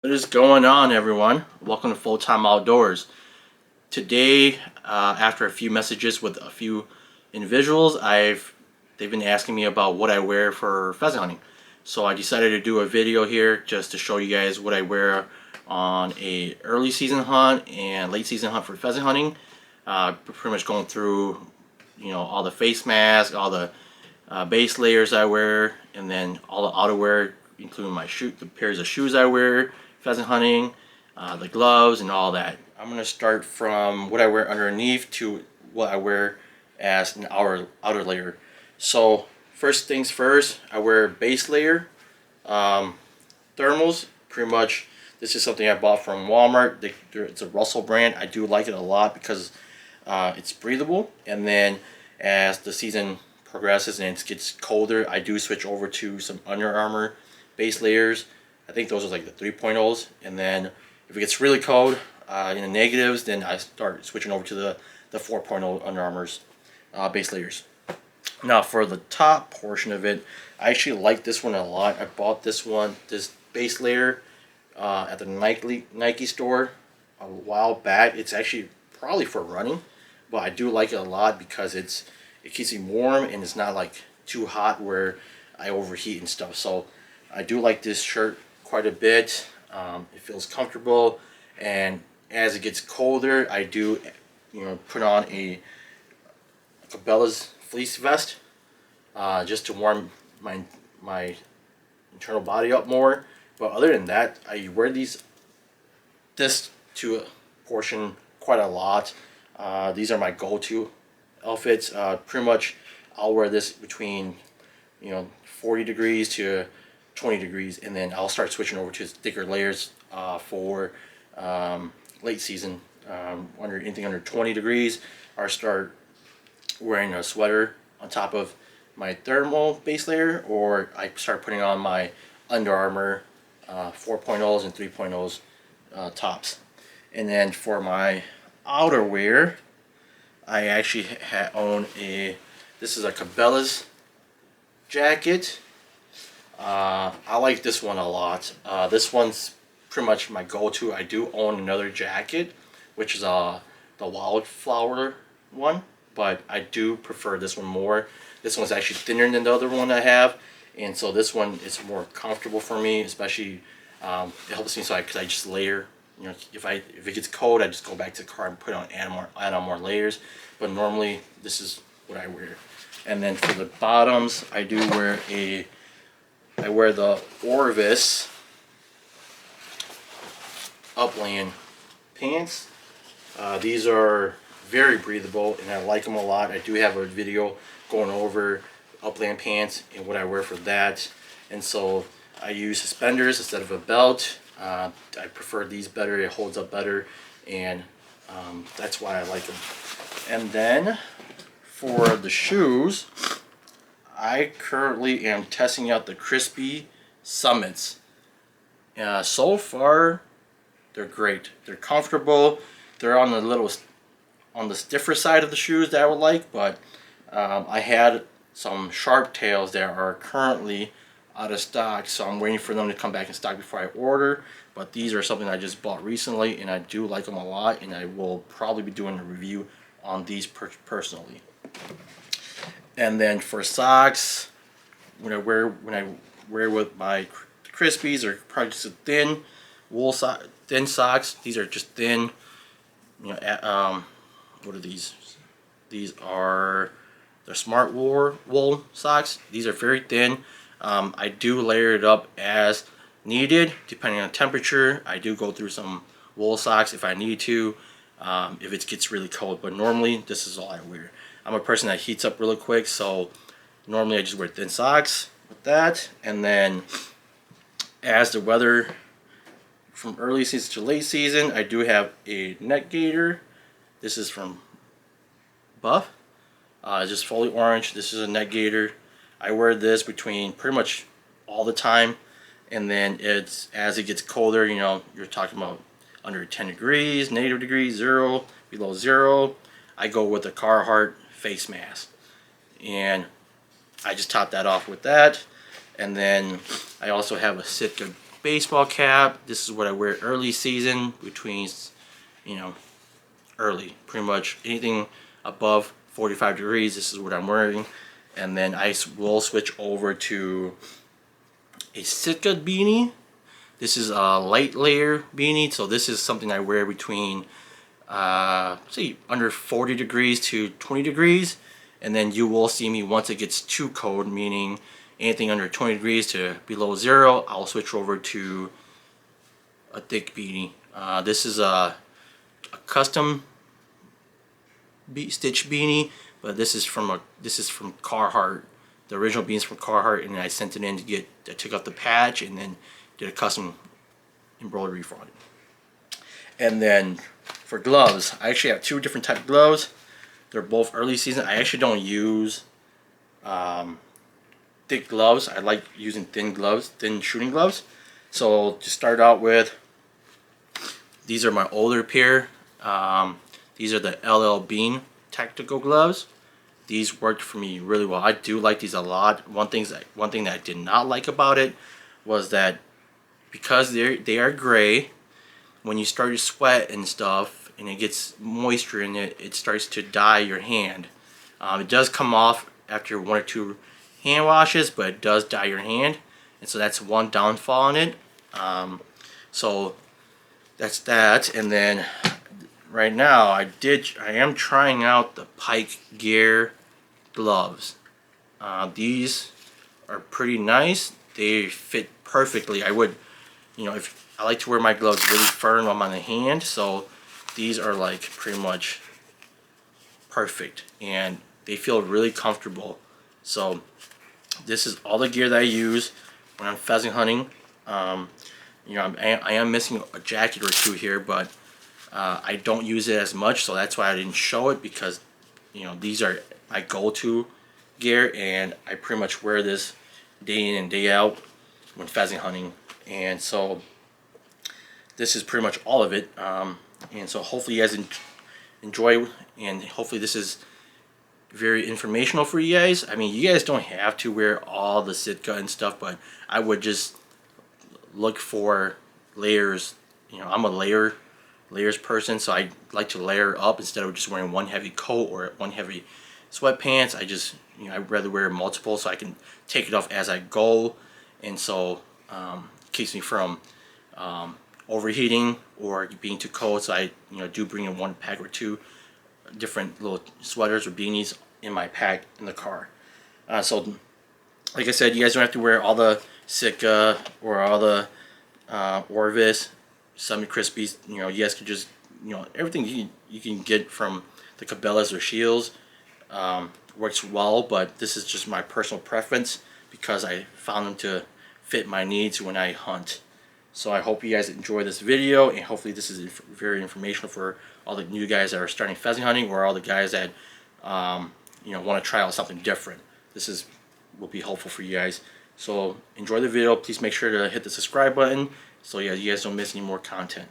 What is going on, everyone? Welcome to Full Time Outdoors. Today, after a few messages with a few individuals, they've been asking me about what I wear for pheasant hunting. So I decided to do a video here just to show you guys what I wear on a early season hunt and late season hunt for pheasant hunting. Pretty much going through, all the face masks, all the base layers I wear, and then all the outerwear, including the pairs of shoes I wear pheasant hunting, the gloves, and all that. I'm going to start from what I wear underneath to what I wear as an outer layer. So first things first, I wear base layer, thermals. Pretty much, this is something I bought from Walmart. It's a Russell brand. I do like it a lot because it's breathable. And then as the season progresses and it gets colder, I do switch over to some Under Armour base layers. I think those are like the 3.0s, and then if it gets really cold in the negatives, then I start switching over to the 4.0 Under Armour's base layers. Now for the top portion of it, I actually like this one a lot. I bought this base layer at the Nike store a while back. It's actually probably for running, but I do like it a lot because it keeps me warm and it's not like too hot where I overheat and stuff. So I do like this shirt quite a bit. It feels comfortable, and as it gets colder, I do, put on a Cabela's fleece vest just to warm my internal body up more. But other than that, I wear this to a portion quite a lot. These are my go-to outfits. Pretty much, I'll wear this between 40 degrees to 20 degrees, and then I'll start switching over to thicker layers for late season. Anything under 20 degrees, I'll start wearing a sweater on top of my thermal base layer, or I start putting on my Under Armour 4.0s and 3.0s tops. And then for my outerwear, I actually own this is a Cabela's jacket. I like this one a lot. This one's pretty much my go-to. I do own another jacket, which is the wildflower one, but I do prefer this one more. This one's actually thinner than the other one I have, and so this one is more comfortable for me. Especially, it helps me because I just layer. If it gets cold, I just go back to the car and add on more layers. But normally, this is what I wear. And then for the bottoms, I wear the Orvis Upland pants. These are very breathable and I like them a lot. I do have a video going over Upland pants and what I wear for that. And so I use suspenders instead of a belt. I prefer these better. It holds up better, and that's why I like them. And then for the shoes, I currently am testing out the Crispy Summits. So far, they're great. They're comfortable. They're on the stiffer side of the shoes that I would like, but I had some Sharp Tails that are currently out of stock, so I'm waiting for them to come back in stock before I order. But these are something I just bought recently, and I do like them a lot, and I will probably be doing a review on these personally. And then for socks, when I wear with my Crispies, are probably just a thin thin socks. These are just thin. What are these? These are the Smart Wool socks. These are very thin. I do layer it up as needed, depending on temperature. I do go through some wool socks if I need to, if it gets really cold. But normally, this is all I wear. I'm a person that heats up really quick, so normally I just wear thin socks with that. And then as the weather from early season to late season, I do have a neck gaiter. This is from Buff. Just fully orange. This is a neck gaiter. I wear this between pretty much all the time. And then as it gets colder, you're talking about under 10 degrees, negative degrees, 0, below 0. I go with the Carhartt face mask, and I just top that off with that. And then I also have a Sitka baseball cap. This is what I wear early season, between, early, pretty much anything above 45 degrees. This is what I'm wearing. And then I will switch over to a Sitka beanie. This is a light layer beanie, so this is something I wear between say under 40 degrees to 20 degrees, and then you will see me once it gets too cold, meaning anything under 20 degrees to below 0, I'll switch over to a thick beanie. This is a custom stitch beanie, but this is from Carhartt. The original beanie is from Carhartt, and I sent it in to get. I took out the patch and then did a custom embroidery for it. And then for gloves, I actually have 2 different types of gloves. They're both early season. I actually don't use thick gloves. I like using thin gloves, thin shooting gloves. So to start out with, these are my older pair. These are the LL Bean tactical gloves. These worked for me really well. I do like these a lot. One thing that I did not like about it was that because they are gray, when you start to sweat and stuff and it gets moisture in it, it starts to dye your hand. It does come off after 1 or 2 hand washes, but it does dye your hand, and so that's one downfall on it. So that's that. And then right now I am trying out the Pike Gear gloves. These are pretty nice. They fit perfectly. I would, if I like to wear my gloves really firm on my hand, so these are like pretty much perfect, and they feel really comfortable. So this is all the gear that I use when I'm pheasant hunting. I am missing a jacket or 2 here, but I don't use it as much, so that's why I didn't show it, because these are my go-to gear, and I pretty much wear this day in and day out when pheasant hunting. And so this is pretty much all of it. And so hopefully you guys enjoy, and hopefully this is very informational for you guys. I mean, you guys don't have to wear all the Sitka and stuff, but I would just look for layers. I'm a layers person, so I like to layer up instead of just wearing one heavy coat or one heavy sweatpants. I'd rather wear multiple so I can take it off as I go, and so it keeps me from overheating or being too cold. So I do bring in 1 pack or 2 different little sweaters or beanies in my pack in the car. So like I said, you guys don't have to wear all the Sitka or all the Orvis, semi-crispies. You guys can just, everything you can get from the Cabela's or Shields works well, but this is just my personal preference because I found them to fit my needs when I hunt. So I hope you guys enjoy this video, and hopefully this is very informational for all the new guys that are starting pheasant hunting, or all the guys that want to try out something different. This will be helpful for you guys. So enjoy the video. Please make sure to hit the subscribe button so you guys don't miss any more content.